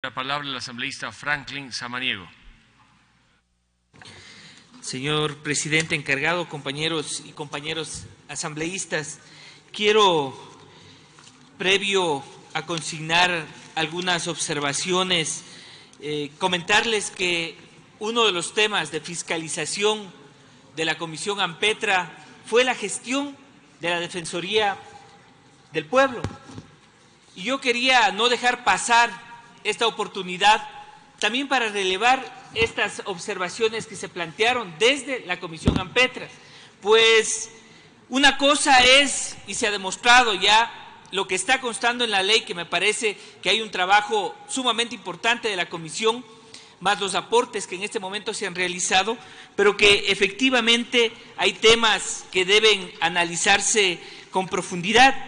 La palabra el asambleísta Franklin Samaniego. Señor presidente encargado, compañeros y compañeros asambleístas, quiero, previo a consignar algunas observaciones, comentarles que uno de los temas de fiscalización de la Comisión AMPETRA fue la gestión de la Defensoría del Pueblo. Y yo quería no dejar pasar esta oportunidad también para relevar estas observaciones que se plantearon desde la Comisión AMPETRA. Pues una cosa es, y se ha demostrado ya, lo que está constando en la ley, que me parece que hay un trabajo sumamente importante de la Comisión, más los aportes que en este momento se han realizado, pero que efectivamente hay temas que deben analizarse con profundidad.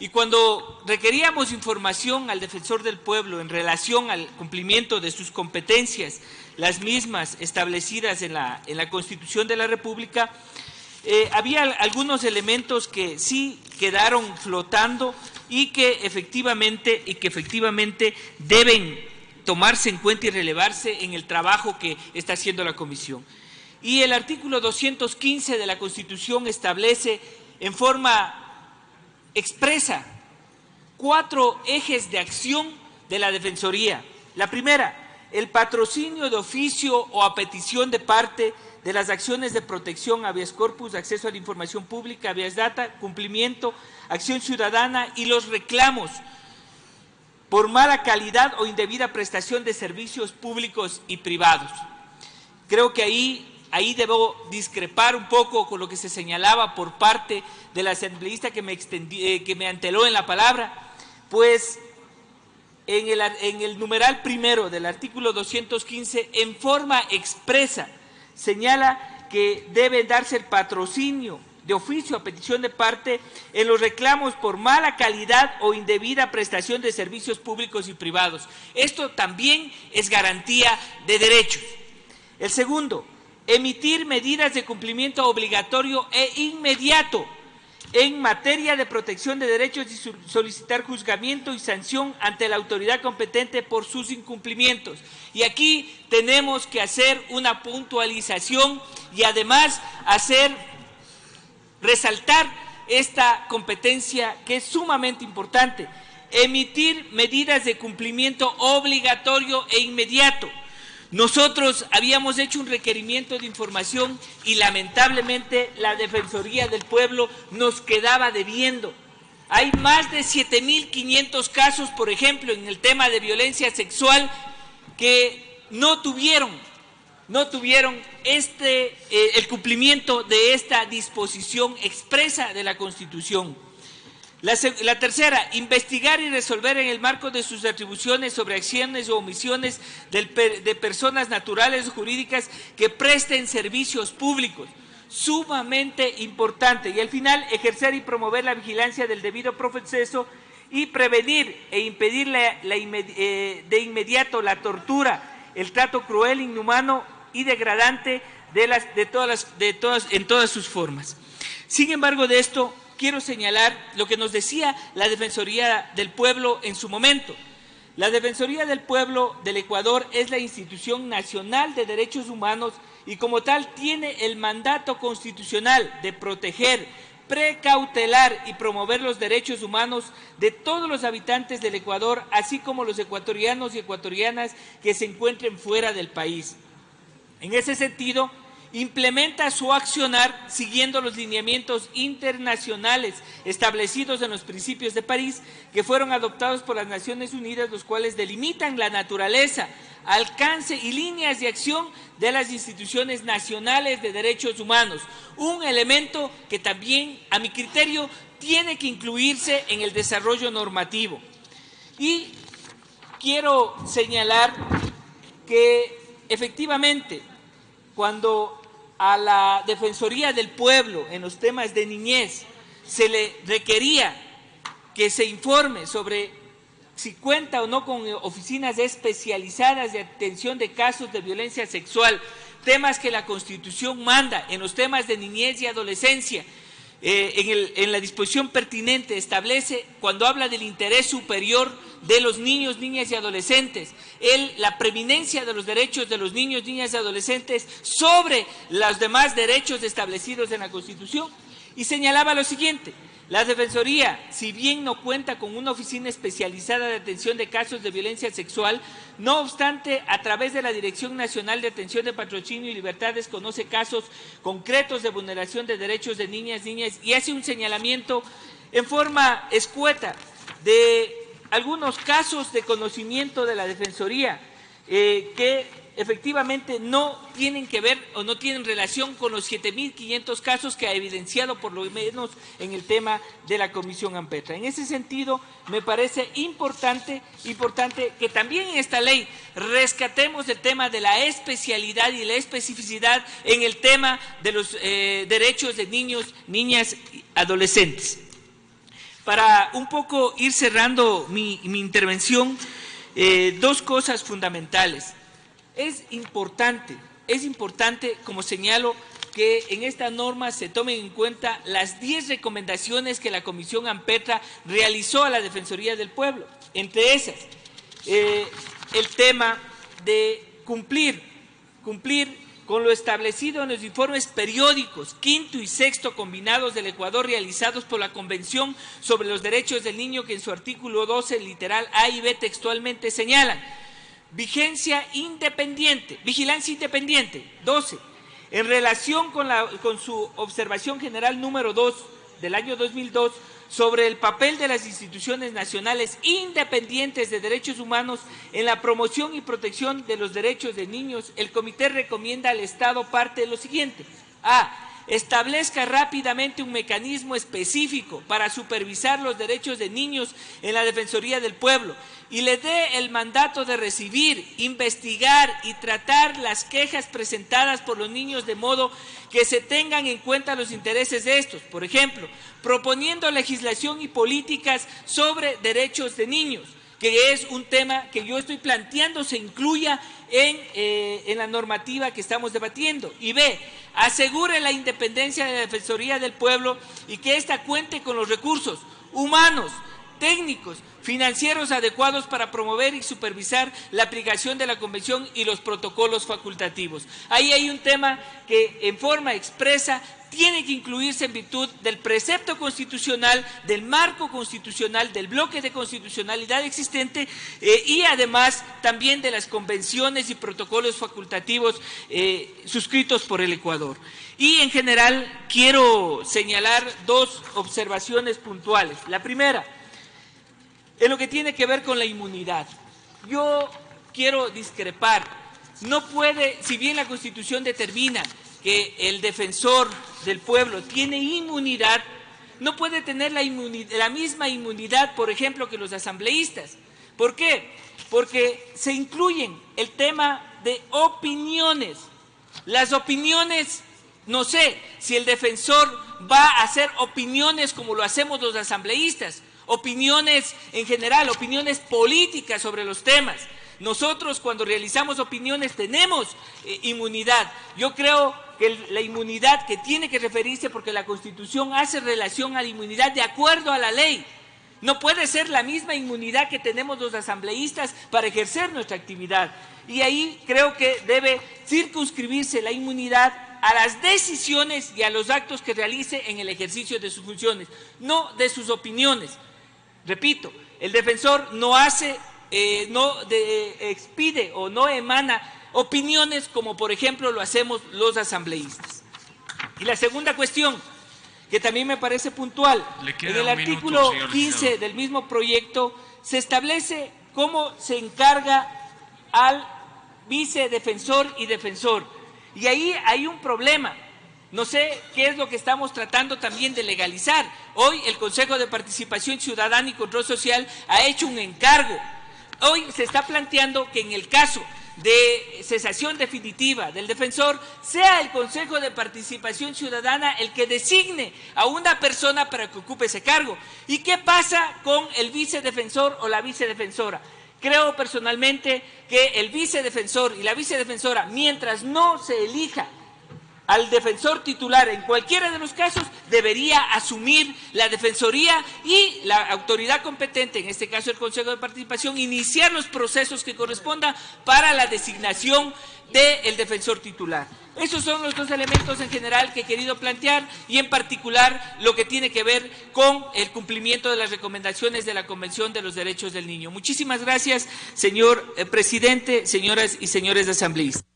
Y cuando requeríamos información al Defensor del Pueblo en relación al cumplimiento de sus competencias, las mismas establecidas en la Constitución de la República, había algunos elementos que sí quedaron flotando y que efectivamente deben tomarse en cuenta y relevarse en el trabajo que está haciendo la Comisión. Y el artículo 215 de la Constitución establece en forma expresa 4 ejes de acción de la Defensoría. La primera, el patrocinio de oficio o a petición de parte de las acciones de protección, habeas corpus, acceso a la información pública, habeas data, cumplimiento, acción ciudadana y los reclamos por mala calidad o indebida prestación de servicios públicos y privados. Creo que ahí debo discrepar un poco con lo que se señalaba por parte del asambleísta que me anteló en la palabra, pues en el numeral primero del artículo 215, en forma expresa, señala que debe darse el patrocinio de oficio a petición de parte en los reclamos por mala calidad o indebida prestación de servicios públicos y privados. Esto también es garantía de derechos. El segundo, emitir medidas de cumplimiento obligatorio e inmediato en materia de protección de derechos y solicitar juzgamiento y sanción ante la autoridad competente por sus incumplimientos. Y aquí tenemos que hacer una puntualización y además resaltar esta competencia que es sumamente importante. Emitir medidas de cumplimiento obligatorio e inmediato. Nosotros habíamos hecho un requerimiento de información y lamentablemente la Defensoría del Pueblo nos quedaba debiendo. Hay más de 7.500 casos, por ejemplo, en el tema de violencia sexual que no tuvieron el cumplimiento de esta disposición expresa de la Constitución. La tercera, investigar y resolver en el marco de sus atribuciones sobre acciones o omisiones de personas naturales o jurídicas que presten servicios públicos, sumamente importante. Y al final, ejercer y promover la vigilancia del debido proceso y prevenir e impedir de inmediato la tortura, el trato cruel, inhumano y degradante en todas sus formas. Sin embargo, de esto quiero señalar lo que nos decía la Defensoría del Pueblo en su momento. La Defensoría del Pueblo del Ecuador es la institución nacional de derechos humanos y como tal tiene el mandato constitucional de proteger, precautelar y promover los derechos humanos de todos los habitantes del Ecuador, así como los ecuatorianos y ecuatorianas que se encuentren fuera del país. En ese sentido, implementa su accionar siguiendo los lineamientos internacionales establecidos en los principios de París que fueron adoptados por las Naciones Unidas, los cuales delimitan la naturaleza, alcance y líneas de acción de las instituciones nacionales de derechos humanos, un elemento que también, a mi criterio, tiene que incluirse en el desarrollo normativo. Y quiero señalar que efectivamente, cuando a la Defensoría del Pueblo en los temas de niñez se le requería que se informe sobre si cuenta o no con oficinas especializadas de atención de casos de violencia sexual, temas que la Constitución manda en los temas de niñez y adolescencia, en la disposición pertinente establece, cuando habla del interés superior de los niños, niñas y adolescentes, la preeminencia de los derechos de los niños, niñas y adolescentes sobre los demás derechos establecidos en la Constitución. Y señalaba lo siguiente: la Defensoría, si bien no cuenta con una oficina especializada de atención de casos de violencia sexual, no obstante, a través de la Dirección Nacional de Atención de Patrocinio y Libertades, conoce casos concretos de vulneración de derechos de niñas, y hace un señalamiento en forma escueta de algunos casos de conocimiento de la Defensoría que efectivamente no tienen que ver o no tienen relación con los 7.500 casos que ha evidenciado por lo menos en el tema de la Comisión AMPETRA. En ese sentido, me parece importante que también en esta ley rescatemos el tema de la especialidad y la especificidad en el tema de los derechos de niños, niñas y adolescentes. Para un poco ir cerrando mi intervención, dos cosas fundamentales. Es importante, como señalo, que en esta norma se tomen en cuenta las 10 recomendaciones que la Comisión AMPETRA realizó a la Defensoría del Pueblo. Entre esas, el tema de cumplir con lo establecido en los informes periódicos quinto y sexto combinados del Ecuador realizados por la Convención sobre los Derechos del Niño, que en su artículo 12, literal A y B textualmente señalan: vigilancia independiente. 12. En relación con su observación general número 2 del año 2002 sobre el papel de las instituciones nacionales independientes de derechos humanos en la promoción y protección de los derechos de niños, el comité recomienda al Estado parte de lo siguiente: A. Establezca rápidamente un mecanismo específico para supervisar los derechos de niños en la Defensoría del Pueblo y le dé el mandato de recibir, investigar y tratar las quejas presentadas por los niños de modo que se tengan en cuenta los intereses de estos. Por ejemplo, proponiendo legislación y políticas sobre derechos de niños, que es un tema que yo estoy planteando se incluya en la normativa que estamos debatiendo. Y B, asegure la independencia de la Defensoría del Pueblo y que ésta cuente con los recursos humanos, técnicos, financieros adecuados para promover y supervisar la aplicación de la Convención y los protocolos facultativos. Ahí hay un tema que en forma expresa tiene que incluirse en virtud del precepto constitucional, del marco constitucional, del bloque de constitucionalidad existente y además también de las convenciones y protocolos facultativos suscritos por el Ecuador. Y en general quiero señalar dos observaciones puntuales. La primera, en lo que tiene que ver con la inmunidad. Yo quiero discrepar. No puede, si bien la Constitución determina que el defensor del pueblo tiene inmunidad, no puede tener la misma inmunidad, por ejemplo, que los asambleístas. ¿Por qué? Porque se incluyen el tema de opiniones. Las opiniones, no sé si el defensor va a hacer opiniones como lo hacemos los asambleístas, opiniones en general, opiniones políticas sobre los temas. Nosotros cuando realizamos opiniones tenemos inmunidad. Yo creo que la inmunidad que tiene que referirse, porque la Constitución hace relación a la inmunidad de acuerdo a la ley. No puede ser la misma inmunidad que tenemos los asambleístas para ejercer nuestra actividad. Y ahí creo que debe circunscribirse la inmunidad a las decisiones y a los actos que realice en el ejercicio de sus funciones, no de sus opiniones. Repito, el defensor no hace, expide o no emana opiniones como por ejemplo lo hacemos los asambleístas. Y la segunda cuestión, que también me parece puntual, en el artículo 15 del mismo proyecto se establece cómo se encarga al vicedefensor y defensor. Y ahí hay un problema. No sé qué es lo que estamos tratando también de legalizar. Hoy el Consejo de Participación Ciudadana y Control Social ha hecho un encargo. Hoy se está planteando que en el caso de cesación definitiva del defensor, sea el Consejo de Participación Ciudadana el que designe a una persona para que ocupe ese cargo. ¿Y qué pasa con el vicedefensor o la vicedefensora? Creo personalmente que el vicedefensor y la vicedefensora, mientras no se elija al defensor titular en cualquiera de los casos debería asumir la defensoría y la autoridad competente, en este caso el Consejo de Participación, iniciar los procesos que correspondan para la designación del defensor titular. Esos son los dos elementos en general que he querido plantear y en particular lo que tiene que ver con el cumplimiento de las recomendaciones de la Convención de los Derechos del Niño. Muchísimas gracias, señor presidente, señoras y señores asambleístas.